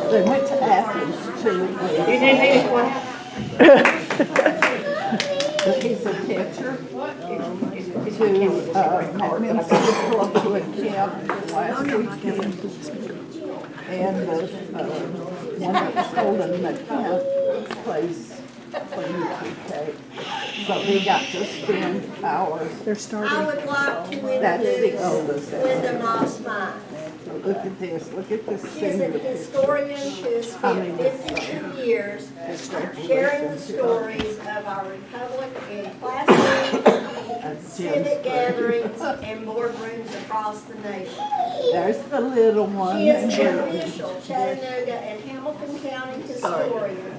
They went to Athens too. You need me to clap? He's a pitcher to Clubwood Camp last weekend. And the one that was holding the camp plays for UTK. So we got to spend hours. They're I starting. would like to That's the introduce oldest. Linda Mossmeyer. Look at this, look at this She is senior a picture. historian who has spent 52 years sharing the stories of our republic in classrooms, civic gatherings, and boardrooms across the nation. There's the little one. She is the official Chattanooga and Hamilton County historian,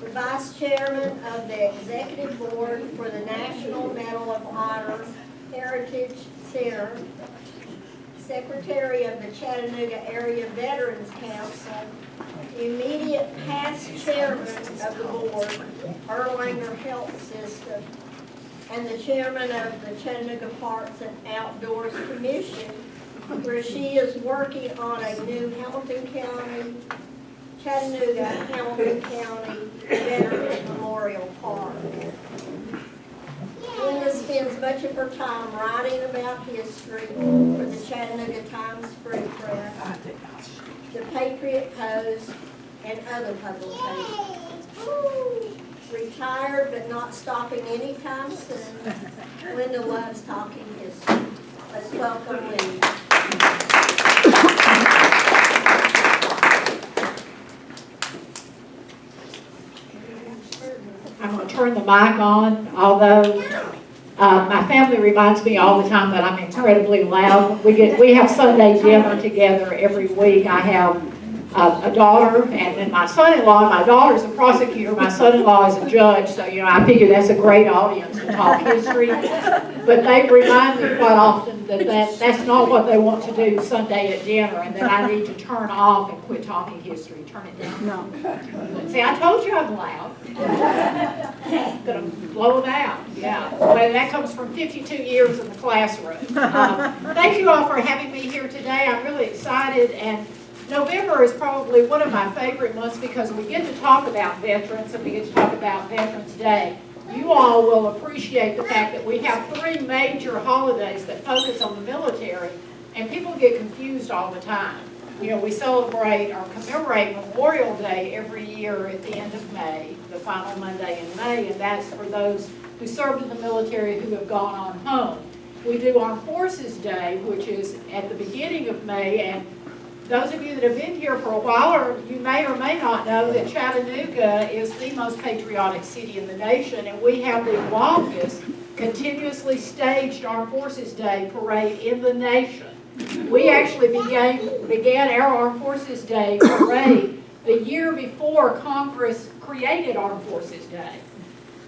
the vice chairman of the executive board for the National Medal of Honor Heritage Center, secretary of the Chattanooga Area Veterans Council, immediate past chairman of the board, Erlanger Health System, and the chairman of the Chattanooga Parks and Outdoors Commission, where she is working on a new Hamilton County, Chattanooga Hamilton County Veterans Memorial Park. Linda spends much of her time writing about history for the Chattanooga Times Free Press, the Patriot Post, and other publications. Retired but not stopping anytime soon, Linda loves talking history. Let's welcome Linda. I'm going to turn the mic on, although my family reminds me all the time that I'm incredibly loud. We have Sunday dinner together every week. I have a daughter and then my son-in-law. My daughter's a prosecutor. My son-in-law is a judge, so I figure that's a great audience to talk history. But they remind me quite often that that's not what they want to do Sunday at dinner, and that I need to turn off and quit talking history. Turn it down. No. See, I told you I'm loud. Gonna blow them out. Yeah. Well, that comes from 52 years in the classroom. Thank you all for having me here today. I'm really excited, and November is probably one of my favorite months because we get to talk about veterans and we get to talk about Veterans Day. You all will appreciate the fact that we have 3 major holidays that focus on the military, and people get confused all the time. We celebrate or commemorate Memorial Day every year at the end of May, the final Monday in May, and that's for those who served in the military who have gone on home. We do Armed Forces Day, which is at the beginning of May, and those of you that have been here for a while, or you may or may not know that Chattanooga is the most patriotic city in the nation, and we have the longest continuously staged Armed Forces Day parade in the nation. We actually began our Armed Forces Day parade the year before Congress created Armed Forces Day.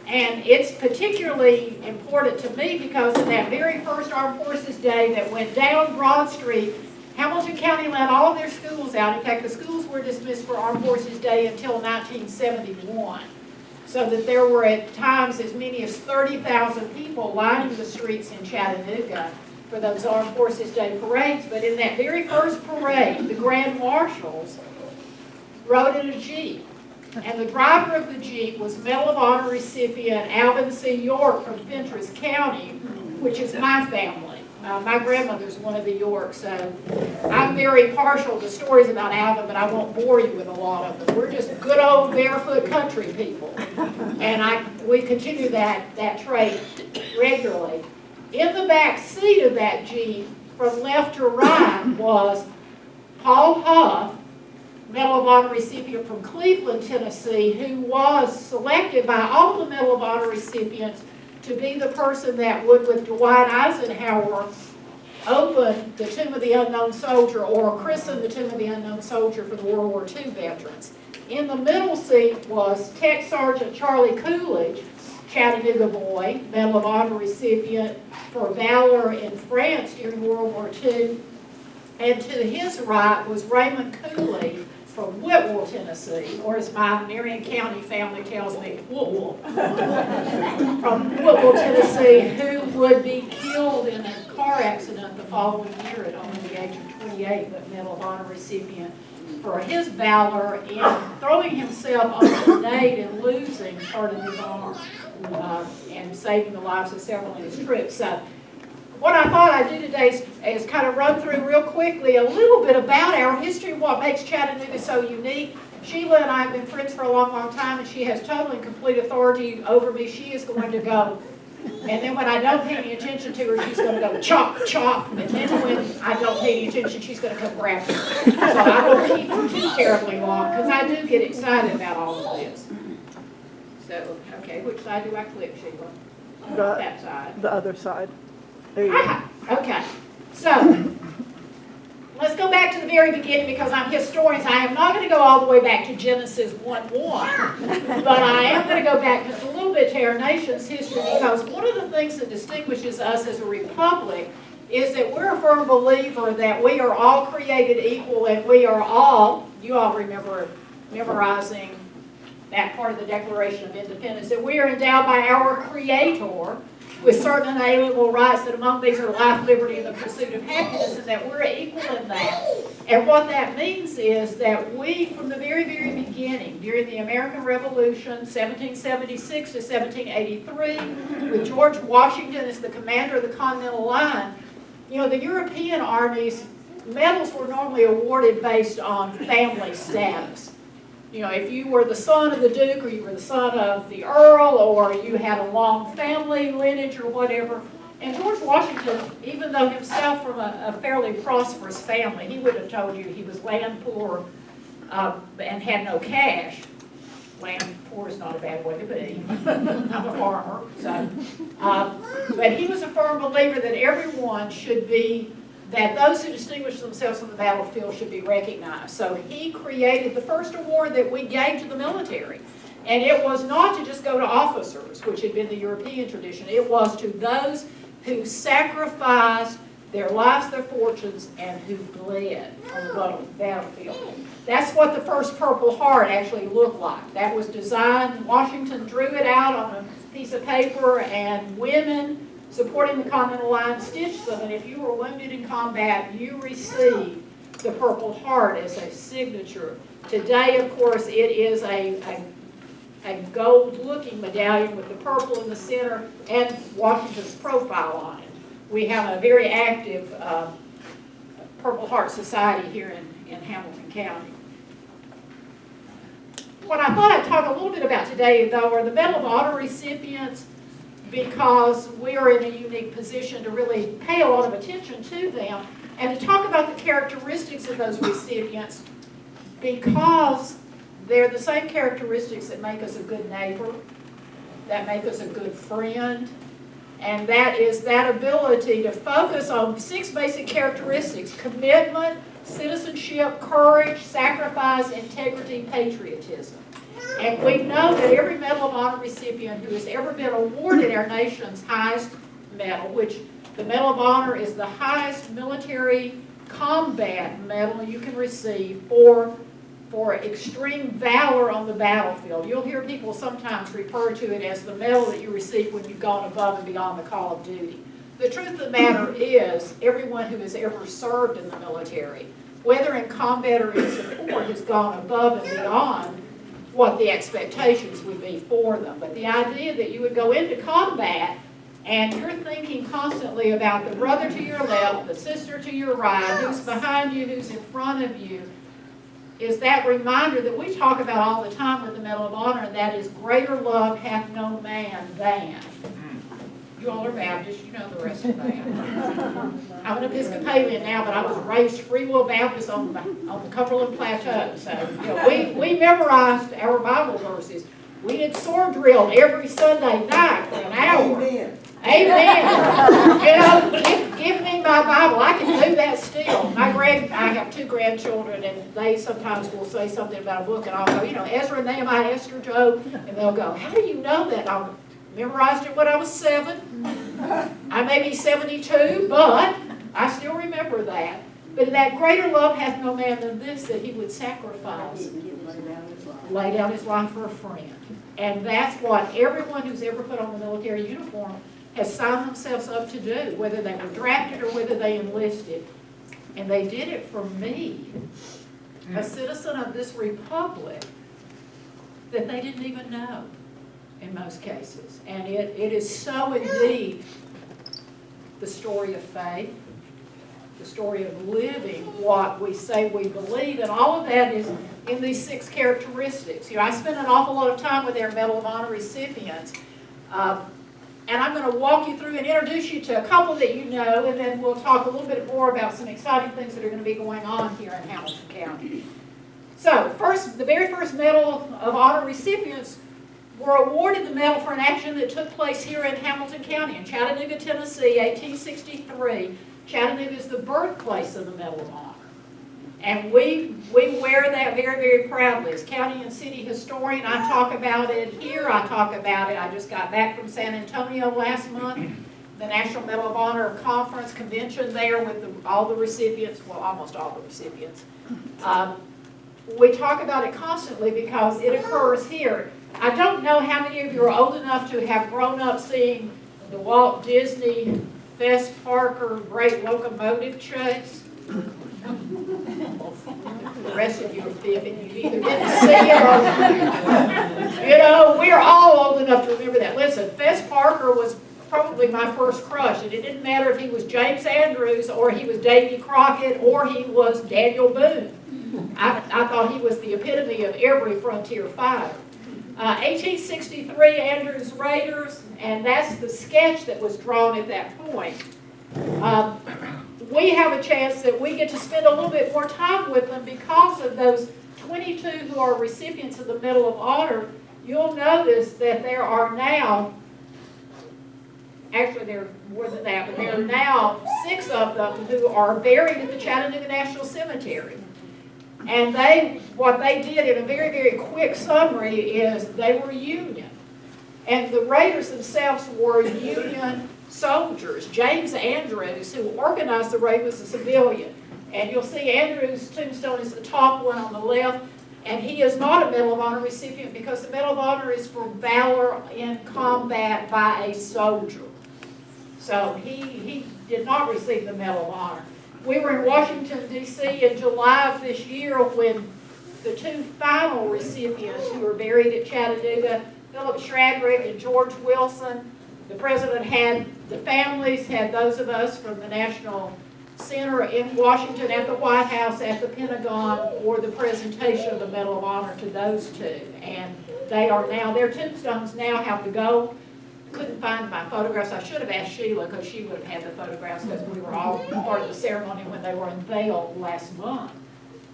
And it's particularly important to me because in that very first Armed Forces Day that went down Broad Street, Hamilton County let all of their schools out. In fact, the schools were dismissed for Armed Forces Day until 1971. So that there were at times as many as 30,000 people lining the streets in Chattanooga for those Armed Forces Day parades. But in that very first parade, the Grand Marshals rode in a Jeep. And the driver of the Jeep was Medal of Honor recipient Alvin C. York from Fentress County, which is my family. My grandmother's one of the Yorks, so I'm very partial to stories about Alvin, but I won't bore you with a lot of them. We're just good old barefoot country people, and we continue that trait regularly. In the back seat of that Jeep, from left to right, was Paul Huff, Medal of Honor recipient from Cleveland, Tennessee, who was selected by all the Medal of Honor recipients to be the person that would, with Dwight Eisenhower, open the Tomb of the Unknown Soldier or christen the Tomb of the Unknown Soldier for the World War II veterans. In the middle seat was Tech Sergeant Charlie Coolidge, Chattanooga boy, Medal of Honor recipient for valor in France during World War II. And to his right was Raymond Cooley from Whitwell, Tennessee, or as my Marion County family tells me, Whitwell, from Whitwell, Tennessee, who would be killed in a car accident the following year at only the age of 28, but Medal of Honor recipient for his valor in throwing himself on a grenade and losing part of his arm and saving the lives of several of his troops. So what I thought I'd do today is kind of run through real quickly a little bit about our history, what makes Chattanooga so unique. Sheila and I have been friends for a long, long time, and she has total and complete authority over me. She is going to go, and then when I don't pay any attention to her, she's going to go chop, chop, and then when I don't pay any attention, she's going to come grab me. So I won't keep her too terribly long, because I do get excited about all of this. So, okay, which side do I click, Sheila? That side. The other side. There you go. Ah, okay, so let's go back to the very beginning because I'm historians. I am not going to go all the way back to Genesis 1:1, but I am going to go back just a little bit to our nation's history because one of the things that distinguishes us as a republic is that we're a firm believer that we are all created equal and we are all, you all remember memorizing that part of the Declaration of Independence, that we are endowed by our Creator with certain inalienable rights, that among these are life, liberty, and the pursuit of happiness, and that we're equal in that. And what that means is that we, from the very, very beginning, during the American Revolution, 1776 to 1783, with George Washington as the commander of the Continental Line, you know, the European armies, medals were normally awarded based on family status. You know, if you were the son of the Duke or you were the son of the Earl or you had a long family lineage or whatever. And George Washington, even though himself from a fairly prosperous family, he would have told you he was land poor and had no cash. Land poor is not a bad way to be. I'm a farmer, so. But he was a firm believer that everyone should be, that those who distinguish themselves on the battlefield should be recognized. So he created the first award that we gave to the military. And it was not to just go to officers, which had been the European tradition. It was to those who sacrificed their lives, their fortunes, and who bled on the battlefield. That's what the first Purple Heart actually looked like. That was designed, Washington drew it out on a piece of paper, and women supporting the Continental Line stitched them, and if you were wounded in combat, you received the Purple Heart as a signature. Today, of course, it is a gold-looking medallion with the purple in the center and Washington's profile on it. We have a very active Purple Heart Society here in Hamilton County. What I thought I'd talk a little bit about today, though, are the Medal of Honor recipients, because we are in a unique position to really pay a lot of attention to them and to talk about the characteristics of those recipients, because they're the same characteristics that make us a good neighbor, that make us a good friend, and that is that ability to focus on 6 basic characteristics: commitment, citizenship, courage, sacrifice, integrity, patriotism. And we know that every Medal of Honor recipient who has ever been awarded our nation's highest medal, which the Medal of Honor is the highest military combat medal you can receive for extreme valor on the battlefield. You'll hear people sometimes refer to it as the medal that you receive when you've gone above and beyond the call of duty. The truth of the matter is, everyone who has ever served in the military, whether in combat or in support, has gone above and beyond what the expectations would be for them. But the idea that you would go into combat and you're thinking constantly about the brother to your left, the sister to your right, who's behind you, who's in front of you, is that reminder that we talk about all the time with the Medal of Honor, and that is, greater love hath no man than. You all are Baptists, you know the rest of that. I'm an Episcopalian now, but I was raised Free Will Baptist on the Cumberland Plateau. So you know, we memorized our Bible verses. We did sword drill every Sunday night for an hour. Amen. Amen. You know, give me my Bible. I can do that still. I have 2 grandchildren, and they sometimes will say something about a book, and I'll go, you know, Ezra, Nehemiah, Esther, Job, and they'll go, how do you know that? I memorized it when I was 7. I may be 72, but I still remember that. But that greater love hath no man than this, that he would sacrifice, lay down his life for a friend. And that's what everyone who's ever put on the military uniform has signed themselves up to do, whether they were drafted or whether they enlisted. And they did it for me. a citizen of this republic that they didn't even know in most cases. And it is so indeed the story of faith, the story of living what we say we believe, and all of that is in these 6 characteristics. You know, I spend an awful lot of time with our Medal of Honor recipients, and I'm going to walk you through and introduce you to a couple that you know, and then we'll talk a little bit more about some exciting things that are going to be going on here in Hamilton County. So, the very first Medal of Honor recipients were awarded the medal for an action that took place here in Hamilton County, in Chattanooga, Tennessee, 1863. Chattanooga is the birthplace of the Medal of Honor. And we wear that very, very proudly. As county and city historian, I talk about it here. I talk about it. I just got back from San Antonio last month, the National Medal of Honor Conference convention there with all the recipients, well, almost all the recipients. We talk about it constantly because it occurs here. I don't know how many of you are old enough to have grown up seeing the Walt Disney Fess Parker Great Locomotive Chase. The rest of you are fibbing. You either didn't see it or, you know, we are all old enough to remember that. Listen, Fess Parker was probably my first crush, and it didn't matter if he was James Andrews or he was Davy Crockett or he was Daniel Boone. I thought he was the epitome of every frontier fighter. 1863 Andrews Raiders, and that's the sketch that was drawn at that point. We have a chance that we get to spend a little bit more time with them because of those 22 who are recipients of the Medal of Honor. You'll notice that there are now, actually there are more than that, but there are now 6 of them who are buried at the Chattanooga National Cemetery. And what they did in a very, very quick summary is they were Union. And the Raiders themselves were Union soldiers. James Andrews, who organized the raid, was a civilian. And you'll see Andrews' tombstone is the top one on the left. And he is not a Medal of Honor recipient because the Medal of Honor is for valor in combat by a soldier. So he did not receive the Medal of Honor. We were in Washington, D.C. in July of this year when the 2 final recipients who were buried at Chattanooga, Philip Shradrick and George Wilson, the president had the families, had those of us from the National Center in Washington, at the White House, at the Pentagon, for the presentation of the Medal of Honor to those 2. And they are now, their tombstones now have to go. Couldn't find my photographs. I should have asked Sheila because she would have had the photographs because we were all part of the ceremony when they were unveiled last month,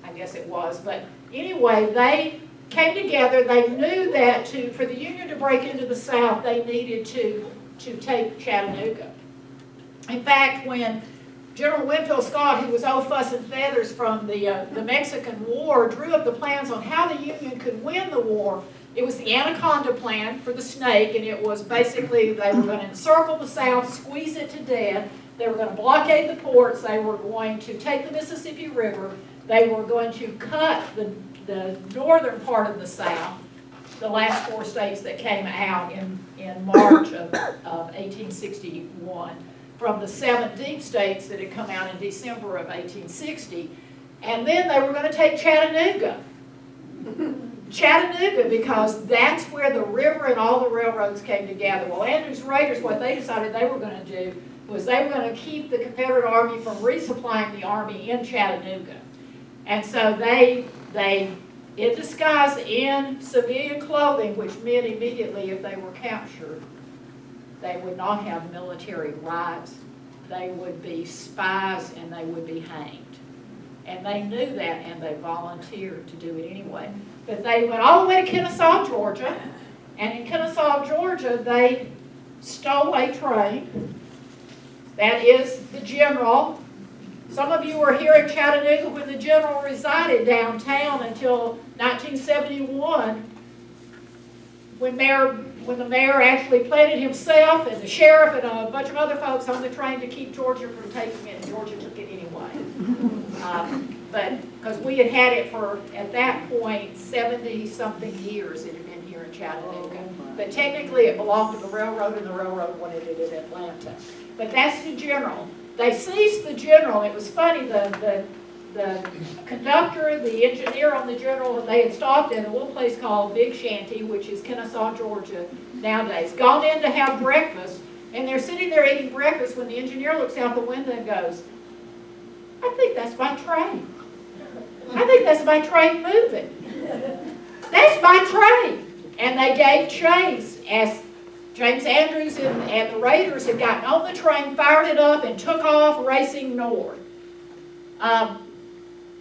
I guess it was. But anyway, they came together. They knew that for the Union to break into the South, they needed to take Chattanooga. In fact, when General Winfield Scott, who was old fuss and feathers from the Mexican War, drew up the plans on how the Union could win the war, it was the Anaconda Plan for the snake, and it was basically they were going to encircle the South, squeeze it to death. They were going to blockade the ports. They were going to take the Mississippi River. They were going to cut the northern part of the South, the last 4 states that came out in March of 1861, from the 7 deep states that had come out in December of 1860. And then they were going to take Chattanooga. Chattanooga, because that's where the river and all the railroads came together. Well, Andrews Raiders, what they decided they were going to do was they were going to keep the Confederate Army from resupplying the Army in Chattanooga. And so they in disguise, in civilian clothing, which meant immediately if they were captured, they would not have military rights. They would be spies and they would be hanged. And they knew that and they volunteered to do it anyway. But they went all the way to Kennesaw, Georgia. And in Kennesaw, Georgia, they stole a train. That is the General. Some of you were here in Chattanooga when the General resided downtown until 1971, when the mayor actually planted himself and the sheriff and a bunch of other folks on the train to keep Georgia from taking it, and Georgia took it anyway. But because we had it for, at that point, 70-something years it had been here in Chattanooga. But technically it belonged to the railroad, and the railroad wanted it in Atlanta. But that's the General. They seized the General. It was funny, the the conductor, the engineer on the general, they had stopped at a little place called Big Shanty, which is Kennesaw, Georgia nowadays, gone in to have breakfast, and they're sitting there eating breakfast when the engineer looks out the window and goes, I think that's my train. I think that's my train moving. That's my train. And they gave chase as James Andrews and the Raiders had gotten on the train, fired it up, and took off racing north.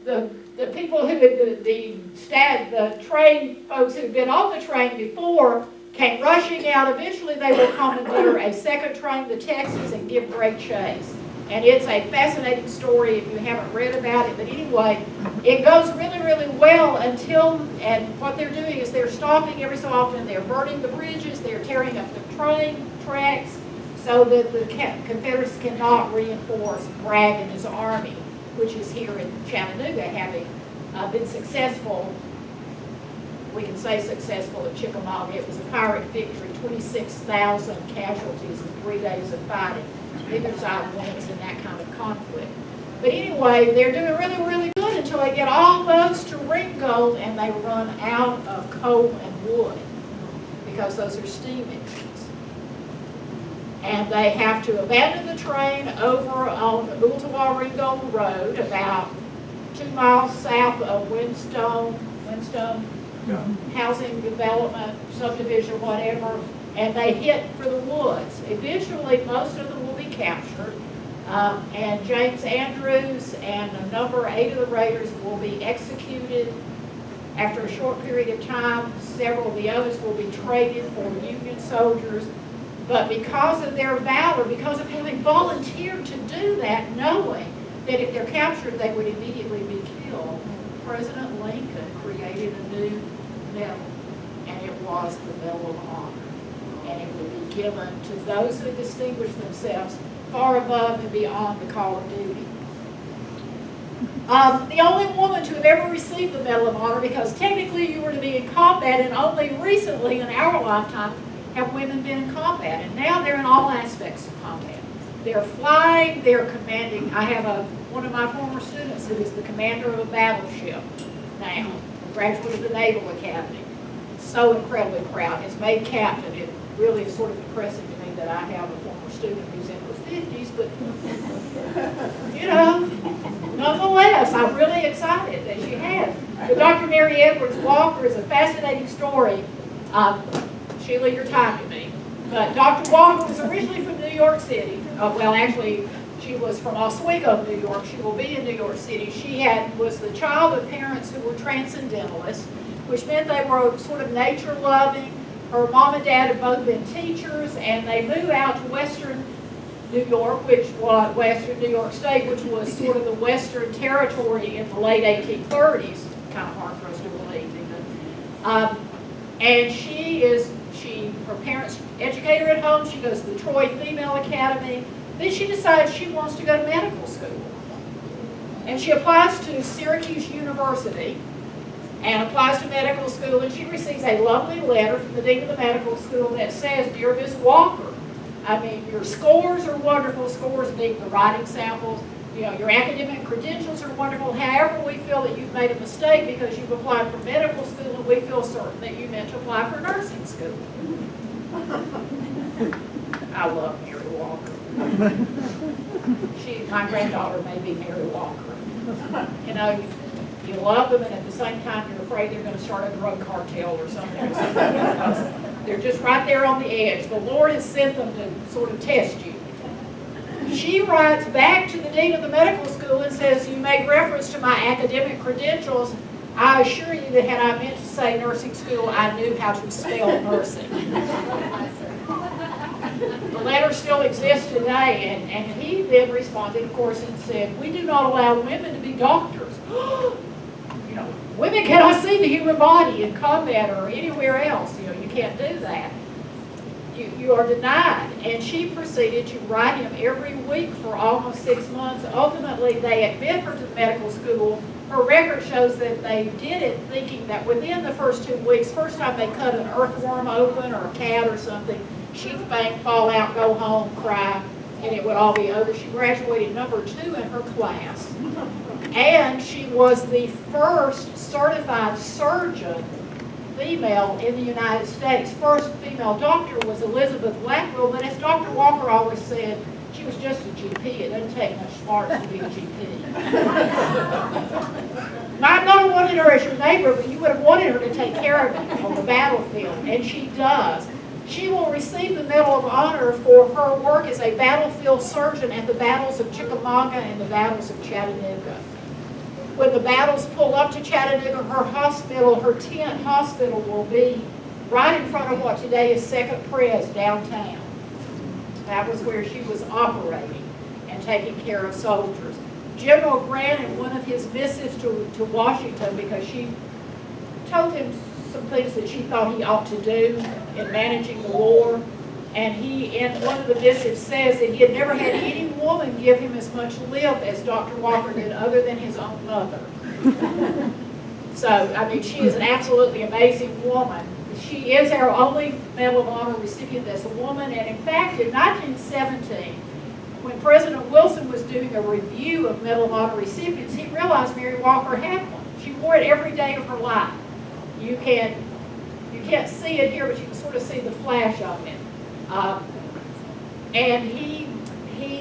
The people who had, the train folks who had been on the train before came rushing out. Eventually they will commandeer a second train to Texas and give great chase. And it's a fascinating story if you haven't read about it. But anyway, it goes really, really well until, and what they're doing is they're stopping every so often. They're burning the bridges. They're tearing up the train tracks so that the Confederates cannot reinforce Bragg and his army, which is here in Chattanooga, having been successful. We can say successful at Chickamauga. It was a Pyrrhic victory, 26,000 casualties in 3 days of fighting. Neither side wins in that kind of conflict. But anyway, they're doing really, really good until they get almost to Ringgold and they run out of coal and wood because those are steam engines. And they have to abandon the train over on the Ooltewah-Ringgold Road, about 2 miles south of Whinstone Housing Development, subdivision, whatever, and they hit for the woods. Eventually, most of them will be captured, and James Andrews and a number, 8 of the Raiders, will be executed. After a short period of time, several of the others will be traded for Union soldiers. But because of their valor, because of having volunteered to do that, knowing that if they're captured, they would immediately be killed, President Lincoln created a new medal, and it was the Medal of Honor. And it would be given to those who distinguish themselves far above and beyond the call of duty. The only woman to have ever received the Medal of Honor, because technically you were to be in combat, and only recently in our lifetime have women been in combat, and now they're in all aspects of combat. They're flying, they're commanding. I have one of my former students who is the commander of a battleship now, a graduate of the Naval Academy. So incredibly proud. Has made captain. It really is sort of depressing to me that I have a former student who's in her 50s, but, you know, nonetheless, I'm really excited that she has. But Dr. Mary Edwards Walker is a fascinating story. Sheila, you're typing me. But Dr. Walker was originally from New York City. Well, actually, she was from Oswego, New York. She will be in New York City. She was the child of parents who were transcendentalists, which meant they were sort of nature-loving. Her mom and dad had both been teachers, and they moved out to Western New York, which was Western New York State, which was sort of the Western Territory in the late 1830s. Kind of hard for us to believe, even. And her parents educate her at home. She goes to the Troy Female Academy. Then she decides she wants to go to medical school. And she applies to Syracuse University and applies to medical school, and she receives a lovely letter from the dean of the medical school that says, "Dear Miss Walker, I mean, your scores are wonderful," scores being the writing samples. You know, your academic credentials are wonderful. However, we feel that you've made a mistake because you've applied for medical school, and we feel certain that you meant to apply for nursing school. I love Mary Walker. My granddaughter may be Mary Walker. You know, you love them, and at the same time you're afraid they're going to start a drug cartel or something. They're just right there on the edge. The Lord has sent them to sort of test you. She writes back to the dean of the medical school and says, "You make reference to my academic credentials. I assure you that had I meant to say nursing school, I knew how to spell nursing." The letter still exists today, and he then responded, of course, and said, "We do not allow women to be doctors." You know, women cannot see the human body in combat or anywhere else. You know, you can't do that. You are denied. And she proceeded to write him every week for almost 6 months. Ultimately, they admit her to medical school. Her record shows that they did it thinking that within the first 2 weeks, first time they cut an earthworm open or a cat or something, she'd faint, fall out, go home, cry, and it would all be over. She graduated number 2 in her class. And she was the first certified surgeon female in the United States. First female doctor was Elizabeth Blackwell, but as Dr. Walker always said, she was just a GP. It doesn't take much smarts to be a GP. Might not have wanted her as your neighbor, but you would have wanted her to take care of you on the battlefield, and she does. She will receive the Medal of Honor for her work as a battlefield surgeon at the battles of Chickamauga and the battles of Chattanooga. When the battles pull up to Chattanooga, her hospital, her tent hospital, will be right in front of what today is Second Pres downtown. That was where she was operating and taking care of soldiers. General Grant, in one of his missives to Washington, because she told him some things that she thought he ought to do in managing the war, and he, in one of the missives, says that he had never had any woman give him as much lip as Dr. Walker did, other than his own mother. So, I mean, she is an absolutely amazing woman. She is our only Medal of Honor recipient that's a woman, and in fact, in 1917, when President Wilson was doing a review of Medal of Honor recipients, he realized Mary Walker had one. She wore it every day of her life. You can't see it here, but you can sort of see the flash of it. And he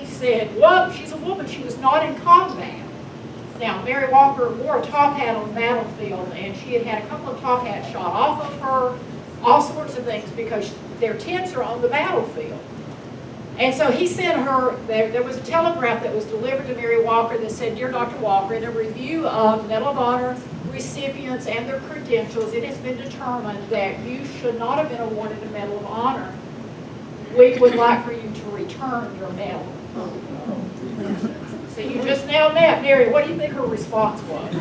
said, well, she's a woman. She was not in combat. Now, Mary Walker wore a top hat on the battlefield, and she had had a couple of top hats shot off of her, all sorts of things, because their tents are on the battlefield. And so he sent her, there was a telegraph that was delivered to Mary Walker that said, Dear Dr. Walker, in a review of Medal of Honor recipients and their credentials, it has been determined that you should not have been awarded a Medal of Honor. We would like for you to return your medal. So you just now met Mary. What do you think her response was?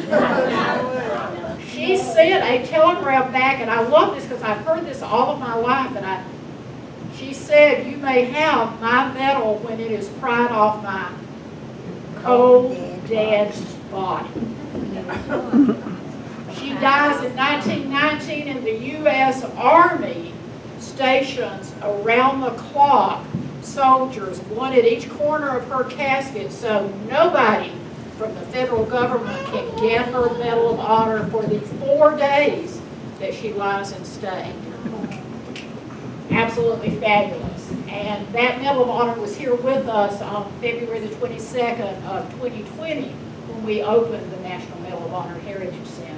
She sent a telegram back, and I love this because I've heard this all of my life, and she said, you may have my medal when it is pried off my cold, dead body. She dies in 1919, and the U.S. Army stations around the clock soldiers, one at each corner of her casket, so nobody from the federal government can get her Medal of Honor for the 4 days that she lies in state. Absolutely fabulous. And that Medal of Honor was here with us on February the 22nd of 2020 when we opened the National Medal of Honor Heritage Center.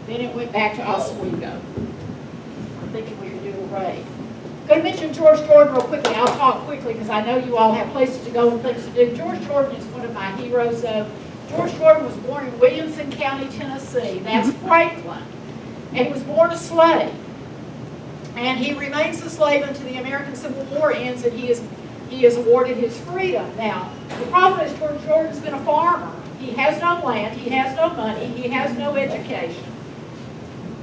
Then it went back to Oswego. I'm thinking we could do a raid. Going to mention George Jordan real quickly. I'll talk quickly because I know you all have places to go and things to do. George Jordan is one of my heroes. George Jordan was born in Williamson County, Tennessee. That's Franklin. And he was born a slave. And he remains a slave until the American Civil War ends, and he is awarded his freedom. Now, the problem is George Jordan's been a farmer. He has no land, he has no money, he has no education.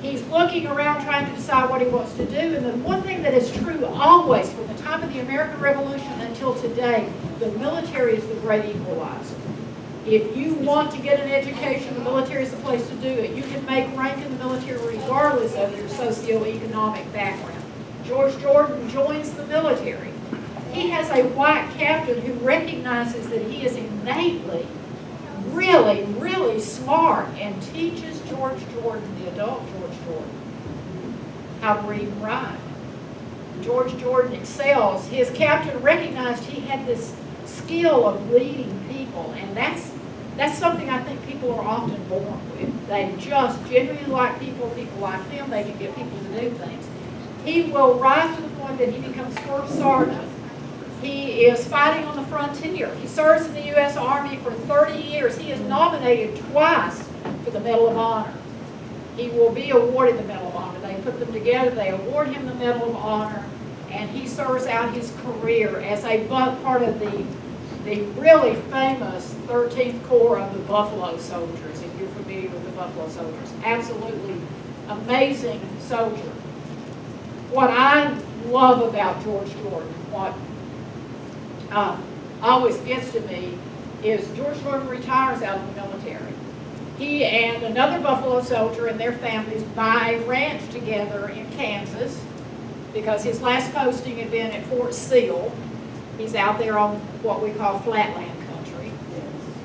He's looking around trying to decide what he wants to do, and the one thing that is true always, from the time of the American Revolution until today, the military is the great equalizer. If you want to get an education, the military is the place to do it. You can make rank in the military regardless of your socioeconomic background. George Jordan joins the military. He has a white captain who recognizes that he is innately really, really smart and teaches George Jordan, the adult George Jordan, how to read and write. George Jordan excels. His captain recognized he had this skill of leading people, and that's something I think people are often born with. They just genuinely like people like him, they can get people to do things. He will rise to the point that he becomes first sergeant. He is fighting on the frontier. He serves in the U.S. Army for 30 years. He is nominated twice for the Medal of Honor. He will be awarded the Medal of Honor. They put them together, they award him the Medal of Honor, and he serves out his career as a part of the really famous 13th Corps of the Buffalo Soldiers, if you're familiar with the Buffalo Soldiers. Absolutely amazing soldier. What I love about George Jordan, what always gets to me, is George Jordan retires out of the military. He and another Buffalo soldier and their families buy a ranch together in Kansas because his last posting had been at Fort Sill. He's out there on what we call flatland country.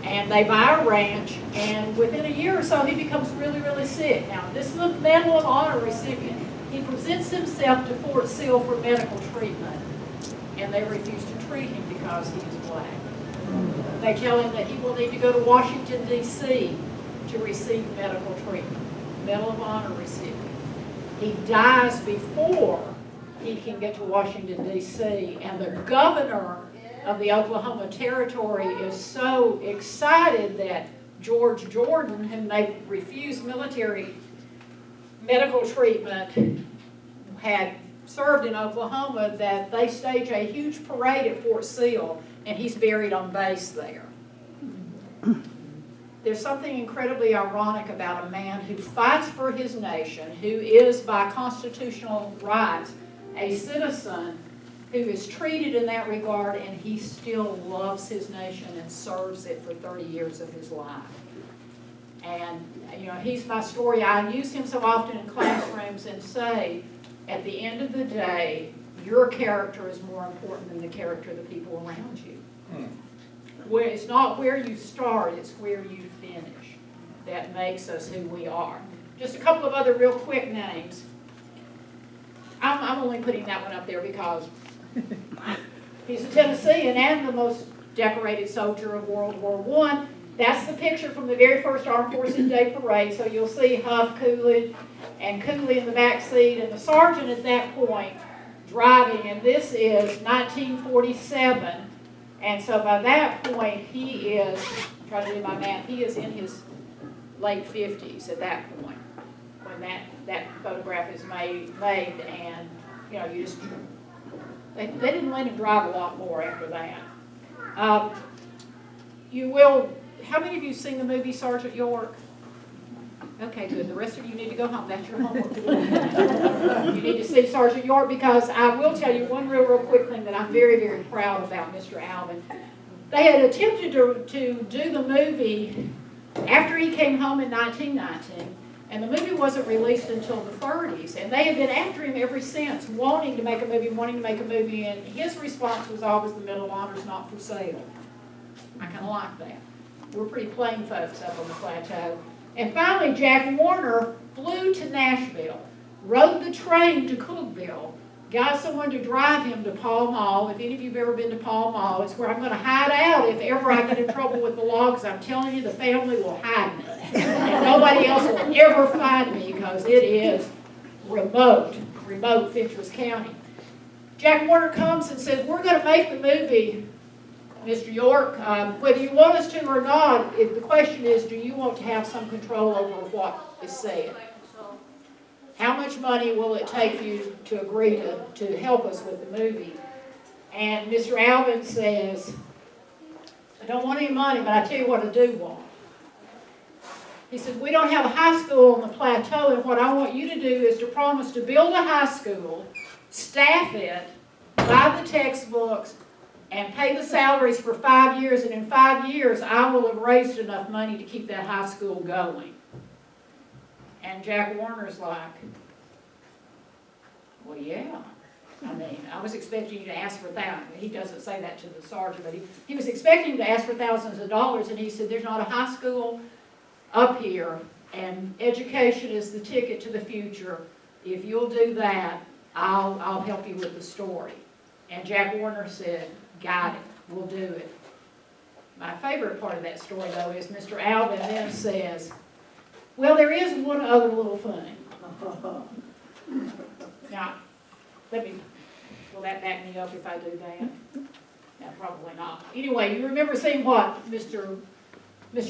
And they buy a ranch, and within a year or so, he becomes really, really sick. Now, this is a Medal of Honor recipient. He presents himself to Fort Sill for medical treatment, and they refuse to treat him because he is black. They tell him that he will need to go to Washington, D.C. to receive medical treatment. Medal of Honor recipient. He dies before he can get to Washington, D.C., and the governor of the Oklahoma Territory is so excited that George Jordan, whom they refused military medical treatment, had served in Oklahoma, that they stage a huge parade at Fort Sill, and he's buried on base there. There's something incredibly ironic about a man who fights for his nation, who is by constitutional rights a citizen, who is treated in that regard, and he still loves his nation and serves it for 30 years of his life. And, you know, he's my story. I use him so often in classrooms and say, at the end of the day, your character is more important than the character of the people around you. Where it's not where you start, it's where you finish that makes us who we are. Just a couple of other real quick names. I'm only putting that one up there because he's a Tennessean and the most decorated soldier of World War I. That's the picture from the very first Armed Forces Day Parade. So you'll see Huff, Coolidge, and Cooley in the back seat, and the sergeant at that point driving. And this is 1947. And so by that point, he is, I'm trying to do my math, he is in his late 50s at that point when that photograph is made, and, you know, you just, they didn't let him drive a lot more after that. You will, how many of you have seen the movie Sergeant York? Okay, good. The rest of you need to go home. That's your homework. You need to see Sergeant York, because I will tell you one real quick thing that I'm very, very proud about Mr. Alvin. They had attempted to do the movie after he came home in 1919, and the movie wasn't released until the 30s, and they had been after him ever since, wanting to make a movie, and his response was always, the Medal of Honor is not for sale. I kind of like that. We're pretty plain folks up on the plateau. And finally, Jack Warner flew to Nashville, rode the train to Cookeville, got someone to drive him to Pall Mall. If any of you have ever been to Pall Mall, it's where I'm going to hide out if ever I get in trouble with the law, because I'm telling you, the family will hide me. And nobody else will ever find me, because it is remote Fentress County. Jack Warner comes and says, we're going to make the movie, Mr. York, whether you want us to or not, the question is, do you want to have some control over what is said? How much money will it take you to agree to help us with the movie? And Mr. Alvin says, I don't want any money, but I tell you what I do want. He says, we don't have a high school on the plateau, and what I want you to do is to promise to build a high school, staff it, buy the textbooks, and pay the salaries for 5 years, and in 5 years I will have raised enough money to keep that high school going. And Jack Warner's like, well, yeah. I mean, I was expecting you to ask for that. He doesn't say that to the sergeant, but he was expecting to ask for thousands of dollars, and he said, there's not a high school up here, and education is the ticket to the future. If you'll do that, I'll help you with the story. And Jack Warner said, got it, we'll do it. My favorite part of that story, though, is Mr. Alvin then says, well, there is one other little thing. Now, will that back me up if I do that? No, probably not. Anyway, you remember seeing what Mr.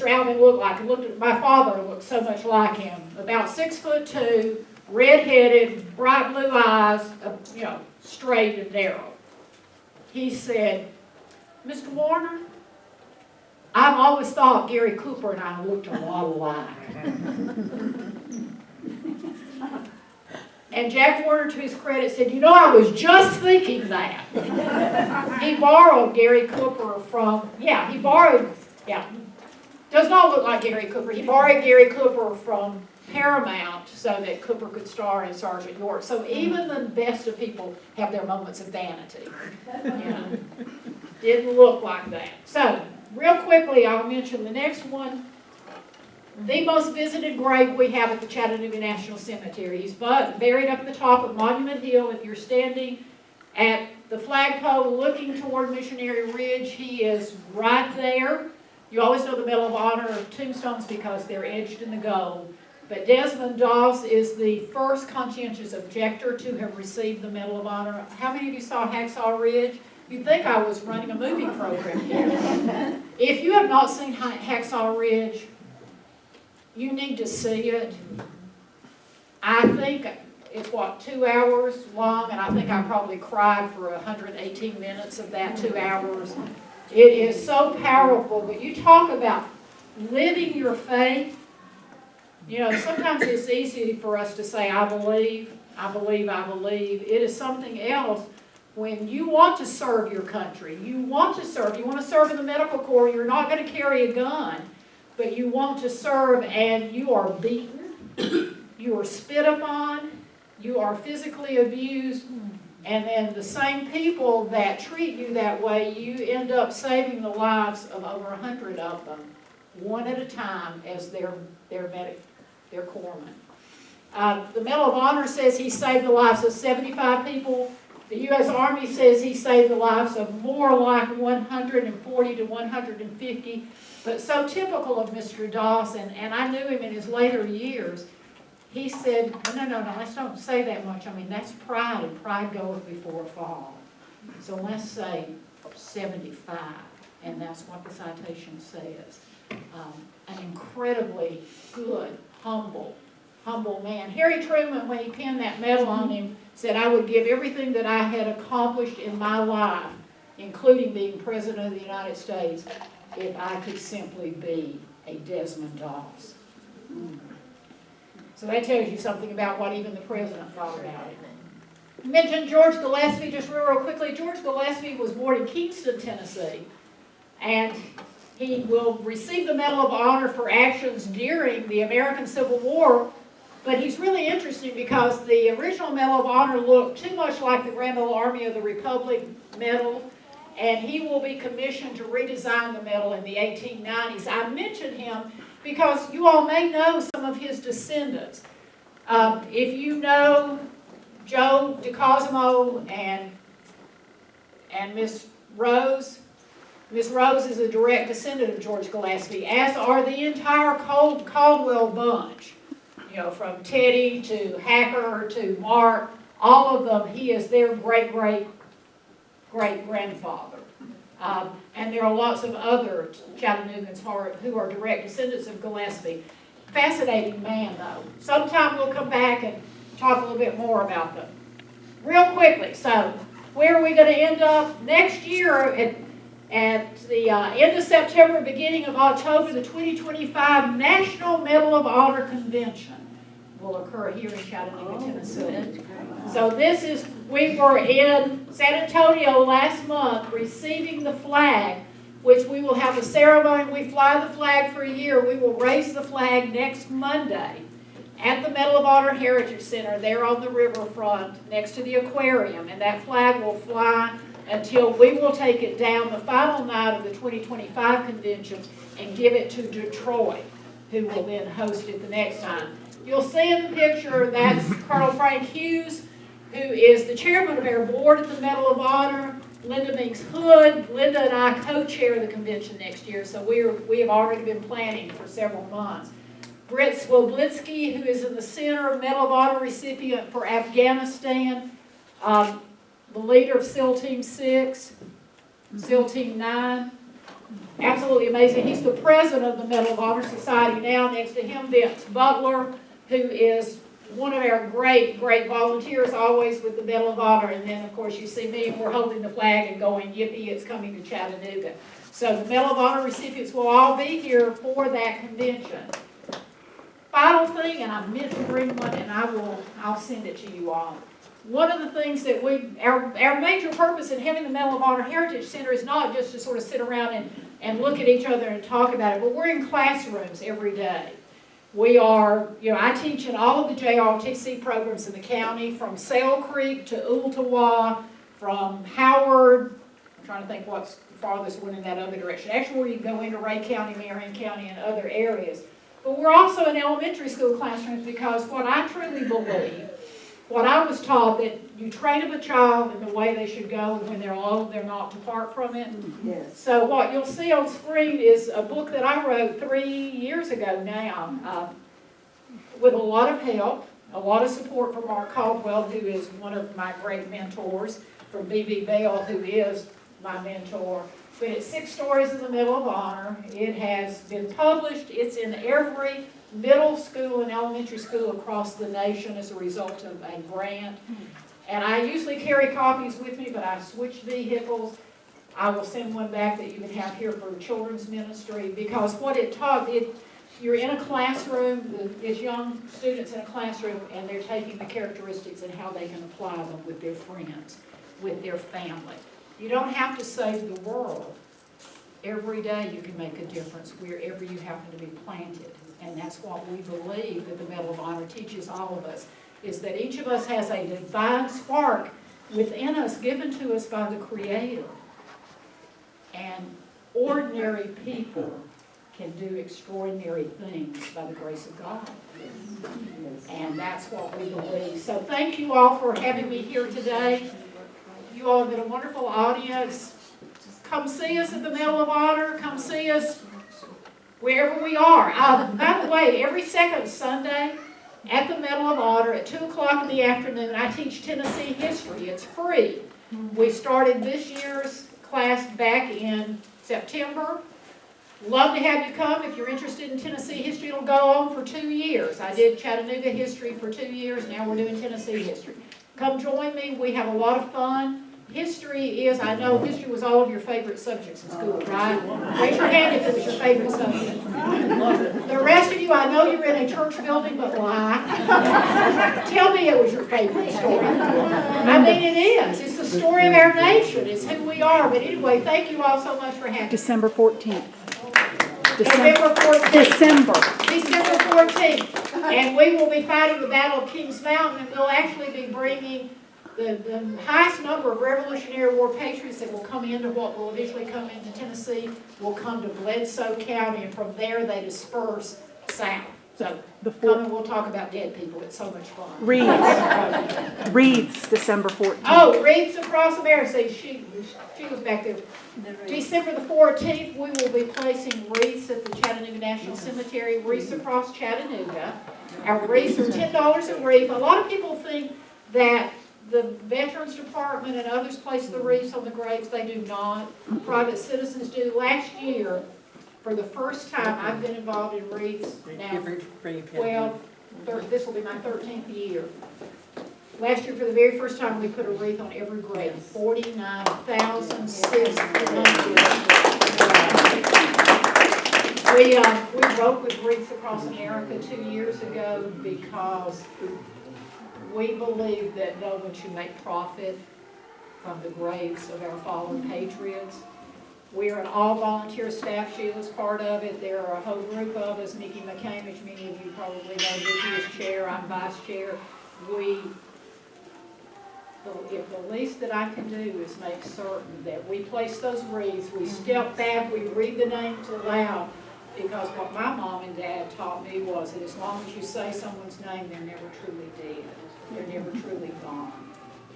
Alvin looked like. My father looked so much like him. About 6'2", red-headed, bright blue eyes, straight and narrow. He said, Mr. Warner, I've always thought Gary Cooper and I looked a lot alike. And Jack Warner, to his credit, said, I was just thinking that. He borrowed Gary Cooper does not look like Gary Cooper. He borrowed Gary Cooper from Paramount so that Cooper could star in Sergeant York. So even the best of people have their moments of vanity. Didn't look like that. So Real quickly, I'll mention the next one. The most visited grave we have at the Chattanooga National Cemetery. He's buried up at the top of Monument Hill. If you're standing at the flagpole looking toward Missionary Ridge, he is right there. You always know the Medal of Honor tombstones because they're edged in the gold. But Desmond Doss is the first conscientious objector to have received the Medal of Honor. How many of you saw Hacksaw Ridge? You'd think I was running a movie program here. If you have not seen Hacksaw Ridge, you need to see it. I think it's, 2 hours long, and I think I probably cried for 118 minutes of that 2 hours. It is so powerful, but you talk about living your faith. You know, sometimes it's easy for us to say, I believe, I believe, I believe. It is something else when you want to serve your country. You want to serve in the medical corps. You're not going to carry a gun, but you want to serve, and you are beaten, you are spit upon, you are physically abused, and then the same people that treat you that way, you end up saving the lives of over 100 of them, one at a time, as their corpsman. The Medal of Honor says he saved the lives of 75 people. The U.S. Army says he saved the lives of more like 140 to 150. But so typical of Mr. Doss, and I knew him in his later years, he said, no, let's don't say that much. I mean, that's pride, and pride goeth before a fall. So let's say 75, and that's what the citation says. An incredibly good, humble man. Harry Truman, when he pinned that medal on him, said, I would give everything that I had accomplished in my life, including being President of the United States, if I could simply be a Desmond Doss. So that tells you something about what even the President thought about it. I mentioned George Gillespie just real quickly. George Gillespie was born in Kingston, Tennessee, and he will receive the Medal of Honor for actions during the American Civil War. But he's really interesting because the original Medal of Honor looked too much like the Grand Ole Army of the Republic medal, and he will be commissioned to redesign the medal in the 1890s. I mentioned him because you all may know some of his descendants. If you know Joe DeCosimo and Miss Rose, Miss Rose is a direct descendant of George Gillespie, as are the entire Caldwell bunch. You know, from Teddy to Hacker to Mark, all of them, he is their great-great-great-grandfather. And there are lots of other Chattanoogans who are direct descendants of Gillespie. Fascinating man, though. Sometime we'll come back and talk a little bit more about them. Real quickly, so where are we going to end up? Next year, at the end of September, beginning of October, the 2025 National Medal of Honor Convention will occur here in Chattanooga, Tennessee. So we were in San Antonio last month receiving the flag, which we will have a ceremony. We fly the flag for a year. We will raise the flag next Monday at the Medal of Honor Heritage Center there on the riverfront next to the aquarium. And that flag will fly until we will take it down the final night of the 2025 convention and give it to Detroit, who will then host it the next time. You'll see in the picture that's Colonel Frank Hughes, who is the chairman of our board at the Medal of Honor. Linda Meeks Hood. Linda and I co-chair the convention next year, so we have already been planning for several months. Britt Swoblitsky, who is in the center, Medal of Honor recipient for Afghanistan, the leader of SEAL Team 6, SEAL Team 9. Absolutely amazing. He's the president of the Medal of Honor Society now. Next to him, Vince Butler, who is one of our great volunteers, always with the Medal of Honor. And then, of course, you see me, and we're holding the flag and going, yippee, it's coming to Chattanooga. So the Medal of Honor recipients will all be here for that convention. Final thing, and I meant to bring one, and I'll send it to you all. One of the things that our major purpose in having the Medal of Honor Heritage Center is not just to sort of sit around and look at each other and talk about it, but we're in classrooms every day. We are, I teach in all of the JROTC programs in the county, from Sale Creek to Ooltewah, from Howard, I'm trying to think what's farthest one in that other direction. Actually, where you go into Ray County, Marion County, and other areas. But we're also in elementary school classrooms because what I truly believe, what I was taught, that you train up a child in the way they should go, and when they're old, they're not to depart from it. Yes. So what you'll see on screen is a book that I wrote 3 years ago now, with a lot of help, a lot of support from Mark Caldwell, who is one of my great mentors, from B.B. Bell, who is my mentor. But it's 6 stories in the Medal of Honor. It has been published. It's in every middle school and elementary school across the nation as a result of a grant. And I usually carry copies with me, but I switched vehicles. I will send one back that you can have here for children's ministry, because what it taught, you're in a classroom, it's young students in a classroom, and they're taking the characteristics and how they can apply them with their friends, with their family. You don't have to save the world. Every day you can make a difference wherever you happen to be planted. And that's what we believe that the Medal of Honor teaches all of us, is that each of us has a divine spark within us given to us by the Creator. And ordinary people can do extraordinary things by the grace of God. And that's what we believe. So thank you all for having me here today. You all have been a wonderful audience. Come see us at the Medal of Honor. Come see us wherever we are. By the way, every second Sunday at the Medal of Honor at 2 o'clock in the afternoon, I teach Tennessee history. It's free. We started this year's class back in September. Love to have you come. If you're interested in Tennessee history, it'll go on for 2 years. I did Chattanooga history for 2 years. Now we're doing Tennessee history. Come join me. We have a lot of fun. History is, I know history was all of your favorite subjects in school, right? Raise your hand if it was your favorite subject. The rest of you, I know you're in a church building, but lie. Tell me it was your favorite story. I mean, it is. It's the story of our nation. It's who we are. But anyway, thank you all so much for having me. December 14th. November 14th. December. December 14th. And we will be fighting the Battle of Kings Mountain, and we'll actually be bringing the highest number of Revolutionary War patriots that will come into what will eventually come into Tennessee will come to Bledsoe County, and from there they disperse south. So come and we'll talk about dead people. It's so much fun. Wreaths, December 14th. Oh, Wreaths Across America. See, she was back there. December the 14th, we will be placing wreaths at the Chattanooga National Cemetery, Wreaths Across Chattanooga. Our wreaths are $10 a wreath. A lot of people think that the Veterans Department and others place the wreaths on the graves. They do not. Private citizens do. Last year, for the first time, I've been involved in wreaths now. This will be my 13th year. Last year, for the very first time, we put a wreath on every grave. 49,600. We broke with Wreaths Across America 2 years ago because we believe that no one should make profit from the graves of our fallen patriots. We are an all-volunteer staff. Sheila's part of it. There are a whole group of us. Mickey McCain, which many of you probably know, Mickey is chair, I'm vice chair. If the least that I can do is make certain that we place those wreaths, we step back, we read the names aloud, because what my mom and dad taught me was that as long as you say someone's name, they're never truly dead. They're never truly gone.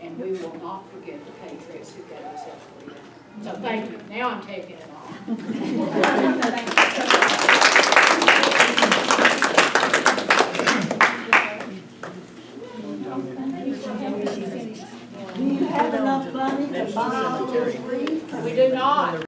And we will not forget the patriots who gave us that freedom. So thank you. Now I'm taking it off. Do you have enough money to buy all those wreaths? We do not.